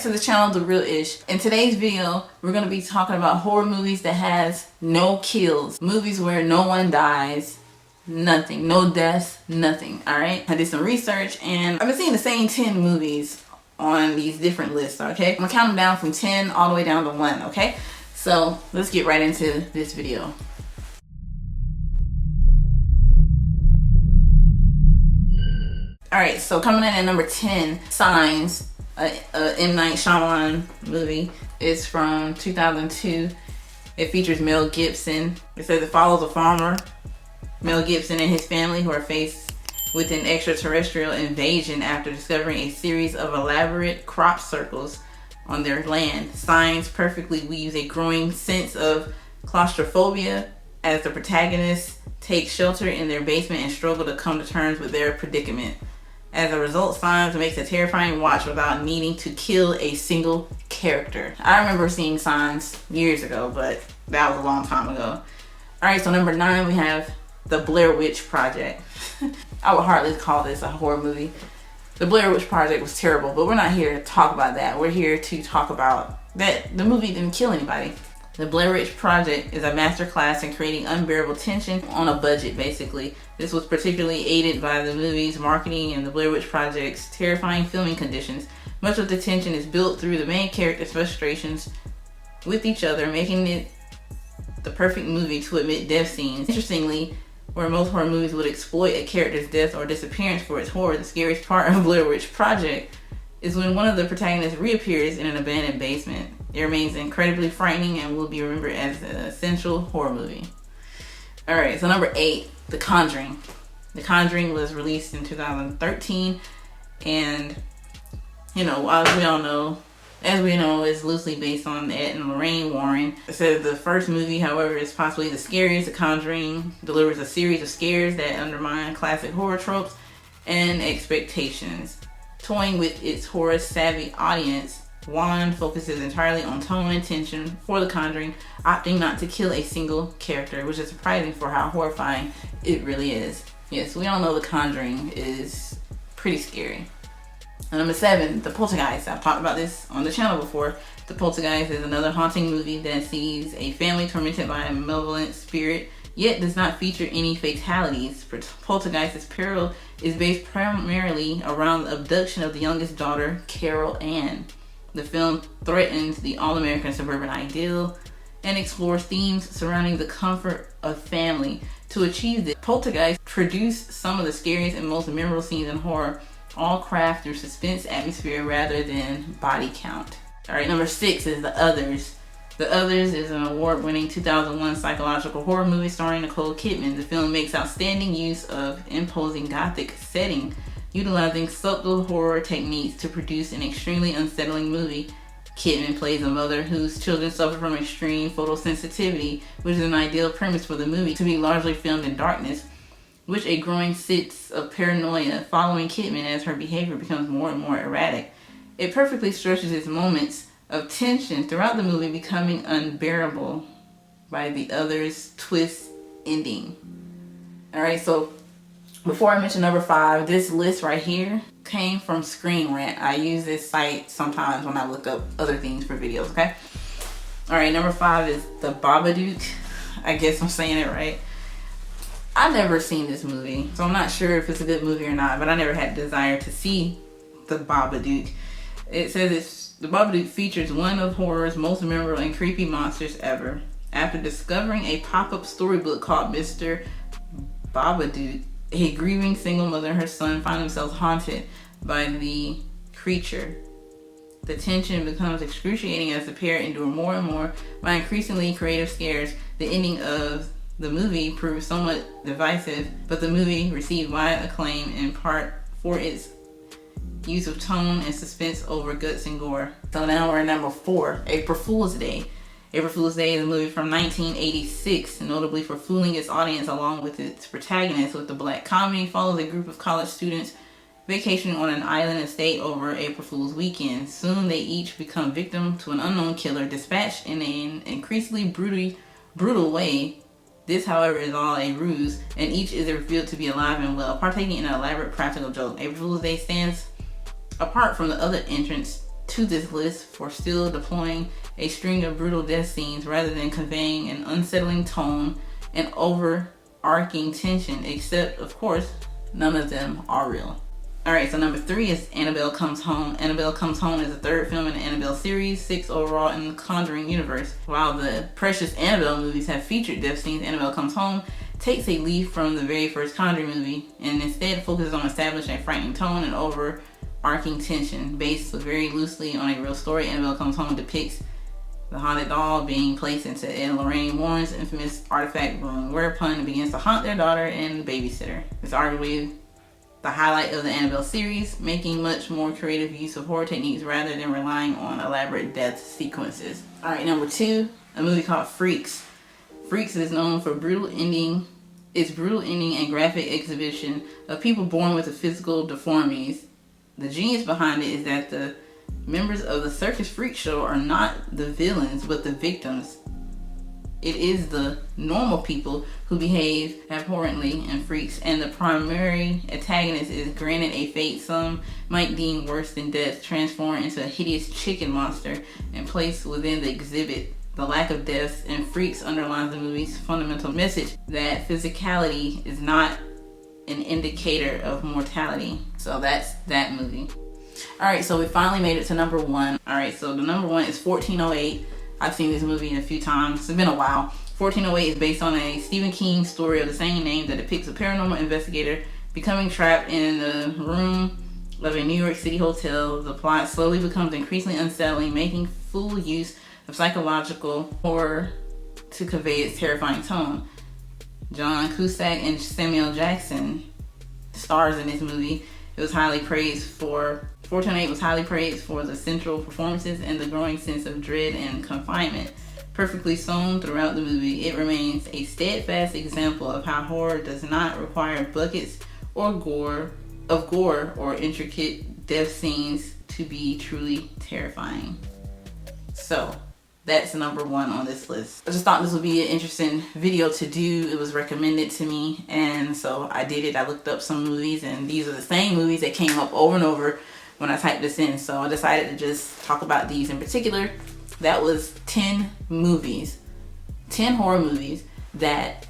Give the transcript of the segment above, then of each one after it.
back to the channel, The Real Ish. In today's video, we're going to be talking about horror movies that has no kills. Movies where no one dies, nothing, no deaths, nothing, alright? I did some research and I've been seeing the same 10 movies on these different lists, okay? I'm going to count them down from 10 all the way down to 1, okay? So let's get right into this video. Alright, so coming in at number 10, Signs. M. Night Shyamalan movie. It's from 2002. It features Mel Gibson. It says it follows a farmer, Mel Gibson, and his family who are faced with an extraterrestrial invasion after discovering a series of elaborate crop circles on their land. Signs perfectly weaves a growing sense of claustrophobia as the protagonists take shelter in their basement and struggle to come to terms with their predicament. As a result, Signs makes a terrifying watch without needing to kill a single character. I remember seeing Signs years ago, but that was a long time ago. Alright, so number 9 we have The Blair Witch Project. I would hardly call this a horror movie. The Blair Witch Project was terrible, but we're not here to talk about that. We're here to talk about that the movie didn't kill anybody. The Blair Witch Project is a masterclass in creating unbearable tension on a budget, basically. This was particularly aided by the movie's marketing and the Blair Witch Project's terrifying filming conditions. Much of the tension is built through the main character's frustrations with each other, making it the perfect movie to omit death scenes. Interestingly, where most horror movies would exploit a character's death or disappearance for its horror, the scariest part of Blair Witch Project is when one of the protagonists reappears in an abandoned basement. It remains incredibly frightening and will be remembered as an essential horror movie. Alright, so number 8, The Conjuring. The Conjuring was released in 2013, and as we know, it's loosely based on Ed and Lorraine Warren. It says the first movie, however, is possibly the scariest. The Conjuring delivers a series of scares that undermine classic horror tropes and expectations. Toying with its horror-savvy audience, Wan focuses entirely on tone and tension for The Conjuring, opting not to kill a single character, which is surprising for how horrifying it really is. Yes, we all know The Conjuring is pretty scary. And number 7, The Poltergeist. I've talked about this on the channel before. The Poltergeist is another haunting movie that sees a family tormented by a malevolent spirit, yet does not feature any fatalities. Poltergeist's peril is based primarily around the abduction of the youngest daughter, Carol Ann. The film threatens the all-American suburban ideal and explores themes surrounding the comfort of family. To achieve this, Poltergeist produced some of the scariest and most memorable scenes in horror, all crafted through suspense atmosphere rather than body count. Alright, number 6 is The Others. The Others is an award-winning 2001 psychological horror movie starring Nicole Kidman. The film makes outstanding use of imposing gothic setting, utilizing subtle horror techniques to produce an extremely unsettling movie. Kidman plays a mother whose children suffer from extreme photosensitivity, which is an ideal premise for the movie to be largely filmed in darkness, with a growing sense of paranoia following Kidman as her behavior becomes more and more erratic. It perfectly stretches its moments of tension throughout the movie, becoming unbearable by the Others' twist ending. Alright, so before I mention number 5, this list right here came from Screen Rant. I use this site sometimes when I look up other things for videos, okay? Alright, number 5 is The Babadook. I guess I'm saying it right. I've never seen this movie, so I'm not sure if it's a good movie or not, but I never had the desire to see The Babadook. It says The Babadook features one of horror's most memorable and creepy monsters ever. After discovering a pop-up storybook called Mr. Babadook, a grieving single mother and her son find themselves haunted by the creature. The tension becomes excruciating as the pair endure more and more by increasingly creative scares. The ending of the movie proved somewhat divisive, but the movie received wide acclaim in part for its use of tone and suspense over guts and gore. So now we're at number 4, April Fool's Day. April Fool's Day is a movie from 1986, notably for fooling its audience along with its protagonist. With the black comedy, follows a group of college students vacationing on an island estate over April Fool's weekend. Soon they each become victim to an unknown killer dispatched in an increasingly brutal way. This, however, is all a ruse, and each is revealed to be alive and well, partaking in an elaborate practical joke. April Fool's Day stands apart from the other entrants to this list for still deploying a string of brutal death scenes rather than conveying an unsettling tone and overarching tension, except, of course, none of them are real. Alright, so number 3 is Annabelle Comes Home. Annabelle Comes Home is the 3rd film in the Annabelle series, 6 overall in the Conjuring universe. While the precious Annabelle movies have featured death scenes, Annabelle Comes Home takes a leaf from the very first Conjuring movie and instead focuses on establishing a frightening tone and overarching tension. Based very loosely on a real story, Annabelle Comes Home depicts the haunted doll being placed into Ed and Lorraine Warren's infamous artifact room, whereupon it begins to haunt their daughter and babysitter. It's arguably the highlight of the Annabelle series, making much more creative use of horror techniques rather than relying on elaborate death sequences. Alright, number 2, a movie called Freaks. Freaks is known for its brutal ending and graphic exhibition of people born with physical deformities. The genius behind it is that the members of the circus freak show are not the villains but the victims. It is the normal people who behave abhorrently in Freaks, and the primary antagonist is granted a fate some might deem worse than death, transformed into a hideous chicken monster and placed within the exhibit. The lack of deaths in Freaks underlines the movie's fundamental message that physicality is not an indicator of mortality. So that's that movie. Alright, so we finally made it to number 1. Alright, so the number 1 is 1408. I've seen this movie a few times. It's been a while. 1408 is based on a Stephen King story of the same name that depicts a paranormal investigator becoming trapped in the room of a New York City hotel. The plot slowly becomes increasingly unsettling, making full use of psychological horror to convey its terrifying tone. John Cusack and Samuel Jackson stars in this movie. It was highly praised for 1408 was highly praised for the central performances and the growing sense of dread and confinement. Perfectly sewn throughout the movie, it remains a steadfast example of how horror does not require buckets or gore or intricate death scenes to be truly terrifying. So that's number 1 on this list. I just thought this would be an interesting video to do. It was recommended to me, and so I did it. I looked up some movies, and these are the same movies that came up over and over when I typed this in, so I decided to just talk about these in particular. That was 10 movies, 10 horror movies that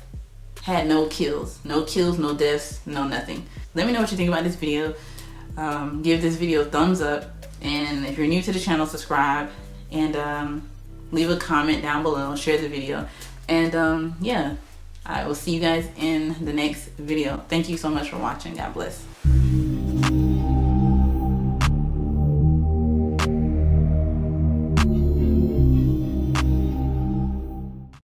had no kills, no deaths, no nothing. Let me know what you think about this video. Give this video a thumbs up, and if you're new to the channel, subscribe, and leave a comment down below, share the video, and yeah, I will see you guys in the next video. Thank you so much for watching. God bless.